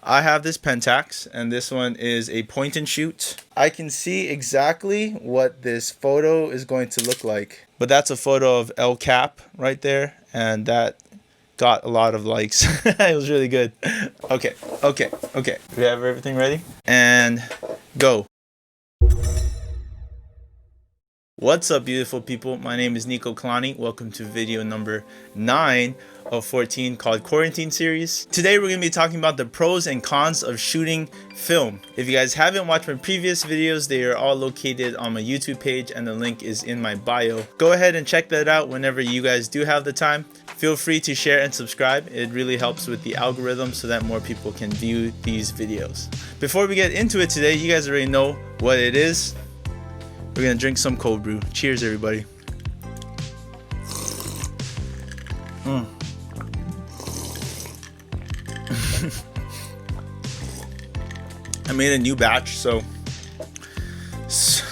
I have this Pentax, and this one is a point and shoot. I can see exactly what this photo is going to look like. But that's a photo of El Cap right there, and that got a lot of likes. It was really good. Okay. We have everything ready? And go. What's up, beautiful people? My name is Nico Kalani. Welcome to video number 9 of 14 called Quarantine Series. Today we're going to be talking about the pros and cons of shooting film. If you guys haven't watched my previous videos, they are all located on my YouTube page and the link is in my bio. Go ahead and check that out whenever you guys do have the time. Feel free to share and subscribe. It really helps with the algorithm so that more people can view these videos. Before we get into it today, you guys already know what it is. We're gonna drink some cold brew. Cheers, everybody. I made a new batch, so it's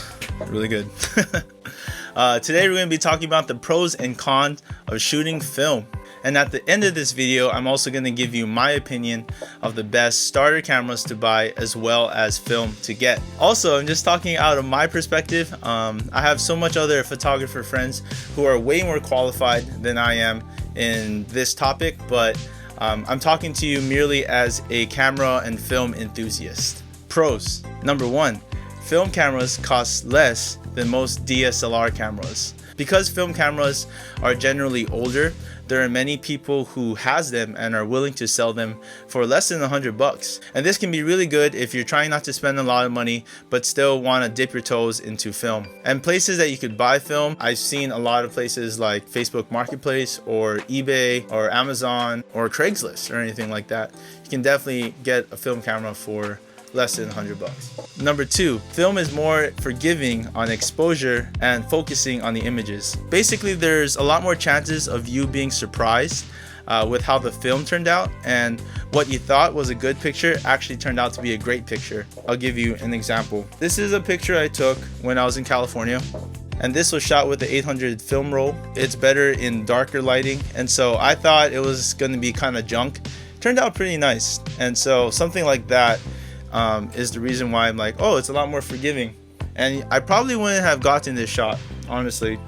really good. Today we're going to be talking about the pros and cons of shooting film. And at the end of this video, I'm also going to give you my opinion of the best starter cameras to buy as well as film to get. Also, I'm just talking out of my perspective. I have so much other photographer friends who are way more qualified than I am in this topic, but I'm talking to you merely as a camera and film enthusiast. Pros. Number 1, film cameras cost less than most DSLR cameras. Because film cameras are generally older, there are many people who has them and are willing to sell them for less than $100. And this can be really good if you're trying not to spend a lot of money but still want to dip your toes into film. And places that you could buy film, I've seen a lot of places like Facebook Marketplace or eBay or Amazon or Craigslist or anything like that. You can definitely get a film camera for less than $100. Number 2, film is more forgiving on exposure and focusing on the images. Basically, there's a lot more chances of you being surprised with how the film turned out, and what you thought was a good picture actually turned out to be a great picture. I'll give you an example. This is a picture I took when I was in California, and this was shot with the 800 film roll. It's better in darker lighting, and so I thought it was going to be kind of junk. Turned out pretty nice, and so something like that is the reason why I'm like, oh, it's a lot more forgiving. And I probably wouldn't have gotten this shot, honestly,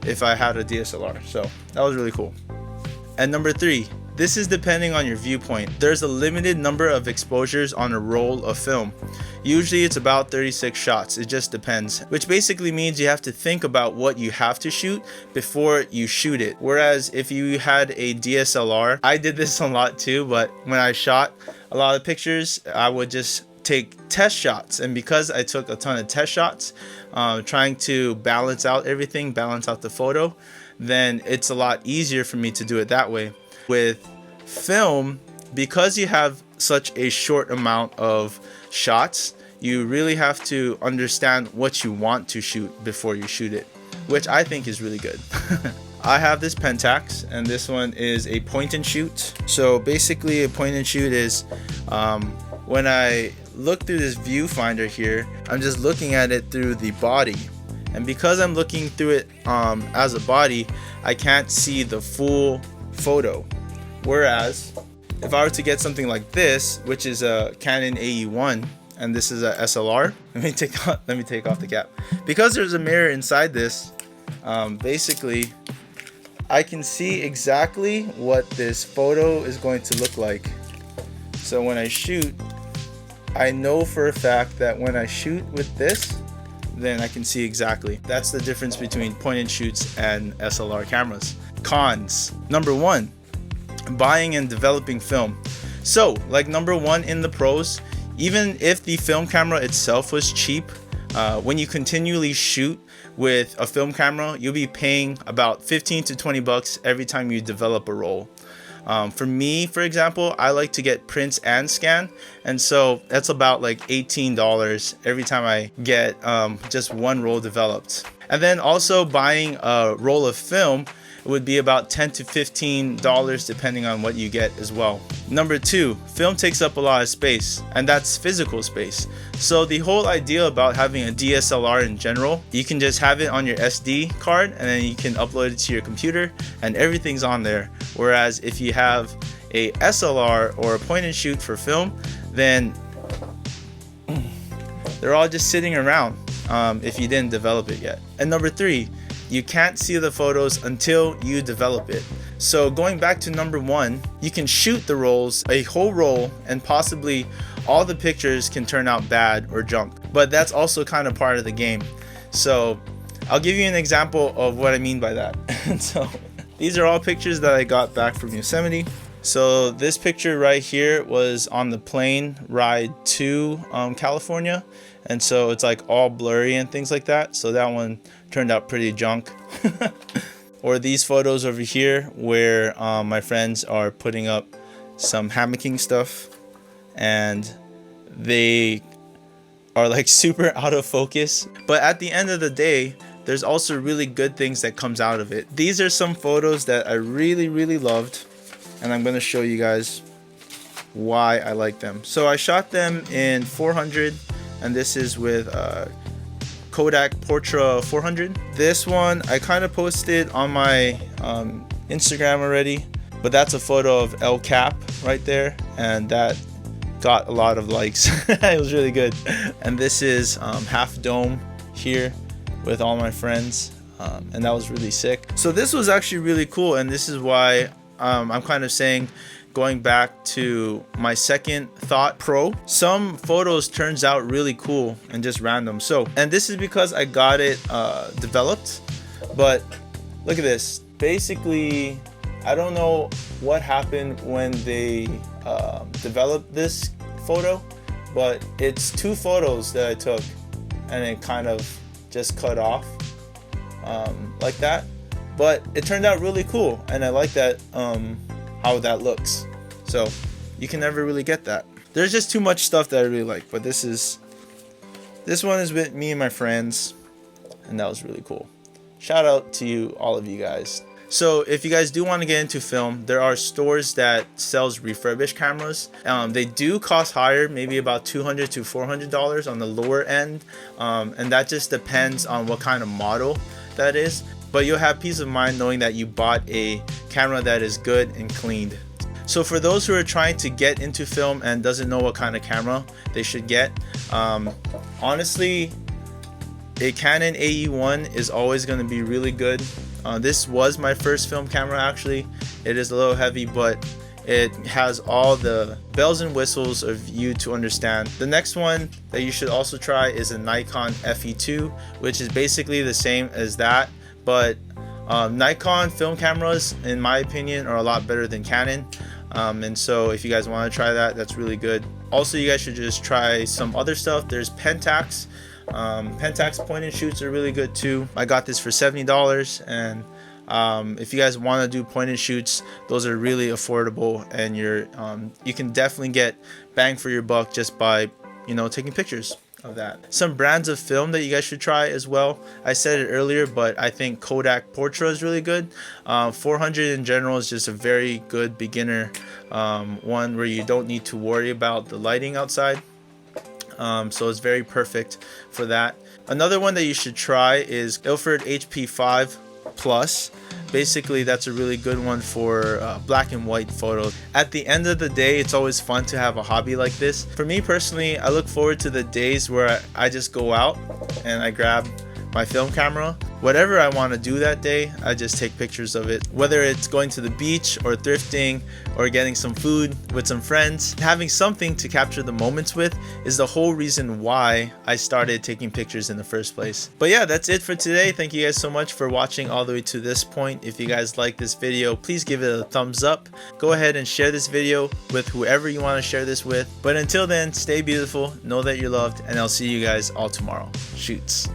if I had a DSLR. So that was really cool. And number 3, this is depending on your viewpoint. There's a limited number of exposures on a roll of film. Usually it's about 36 shots. It just depends, which basically means you have to think about what you have to shoot before you shoot it. Whereas if you had a DSLR, I did this a lot too, but when I shot a lot of pictures, I would just take test shots. And because I took a ton of test shots, trying to balance out everything, balance out the photo, then it's a lot easier for me to do it that way. With film, because you have such a short amount of shots, you really have to understand what you want to shoot before you shoot it, which I think is really good. I have this Pentax, and this one is a point and shoot. So basically a point and shoot is when I look through this viewfinder here, I'm just looking at it through the body. And because I'm looking through it as a body, I can't see the full photo. Whereas if I were to get something like this, which is a Canon AE1, and this is a SLR, let me take off the cap. Because there's a mirror inside this, basically I can see exactly what this photo is going to look like. So when I shoot, I know for a fact that when I shoot with this, then I can see exactly. That's the difference between point and shoots and SLR cameras. Cons. Number 1, buying and developing film. So like number 1 in the pros, even if the film camera itself was cheap, when you continually shoot with a film camera, you'll be paying about 15 to 20 bucks every time you develop a roll. For me, for example, I like to get prints and scan, and so that's about like $18 every time I get just one roll developed. And then also buying a roll of film would be about $10 to $15 depending on what you get as well. Number 2, film takes up a lot of space, and that's physical space. So the whole idea about having a DSLR in general, you can just have it on your SD card and then you can upload it to your computer and everything's on there. Whereas if you have a SLR or a point and shoot for film, then they're all just sitting around if you didn't develop it yet. And number 3, you can't see the photos until you develop it. So going back to number 1, you can shoot the rolls, a whole roll, and possibly all the pictures can turn out bad or junk. But that's also kind of part of the game. So I'll give you an example of what I mean by that. So these are all pictures that I got back from Yosemite. So this picture right here was on the plane ride to California, and so it's like all blurry and things like that. So that one turned out pretty junk. Or these photos over here where my friends are putting up some hammocking stuff, and they are like super out of focus. But at the end of the day, there's also really good things that comes out of it. These are some photos that I really loved, and I'm gonna show you guys why I like them. So I shot them in 400, and this is with Kodak Portra 400. This one I kind of posted on my Instagram already, but that's a photo of El Cap right there, and that got a lot of likes. It was really good. And this is Half Dome here with all my friends, and that was really sick. So this was actually really cool, and this is why I'm kind of saying, going back to my second thought, pro, some photos turns out really cool and just random. So, and this is because I got it developed, but look at this. Basically, I don't know what happened when they developed this photo, but it's 2 photos that I took, and it kind of just cut off like that. But it turned out really cool, and I like that how that looks. So you can never really get that. There's just too much stuff that I really like, but this one is with me and my friends, and that was really cool. Shout out to you, all of you guys. So if you guys do want to get into film, there are stores that sells refurbished cameras. They do cost higher, maybe about $200 to $400 on the lower end, and that just depends on what kind of model that is. But you'll have peace of mind knowing that you bought a camera that is good and cleaned. So for those who are trying to get into film and doesn't know what kind of camera they should get, honestly, a Canon AE1 is always going to be really good. This was my first film camera actually. It is a little heavy, but it has all the bells and whistles of you to understand. The next one that you should also try is a Nikon FE2, which is basically the same as that, but Nikon film cameras, in my opinion, are a lot better than Canon. And so if you guys want to try that, that's really good. Also, you guys should just try some other stuff. There's Pentax. Pentax point and shoots are really good too. I got this for $70, and if you guys want to do point and shoots, those are really affordable, and you can definitely get bang for your buck just by taking pictures of that. Some brands of film that you guys should try as well. I said it earlier, but I think Kodak Portra is really good. 400 in general is just a very good beginner one where you don't need to worry about the lighting outside. So it's very perfect for that. Another one that you should try is Ilford HP5 Plus. Basically, that's a really good one for black and white photos. At the end of the day, it's always fun to have a hobby like this. For me personally, I look forward to the days where I just go out and I grab my film camera. Whatever I want to do that day, I just take pictures of it. Whether it's going to the beach or thrifting or getting some food with some friends, having something to capture the moments with is the whole reason why I started taking pictures in the first place. But yeah, that's it for today. Thank you guys so much for watching all the way to this point. If you guys like this video, please give it a thumbs up. Go ahead and share this video with whoever you want to share this with. But until then, stay beautiful, know that you're loved, and I'll see you guys all tomorrow. Shoots.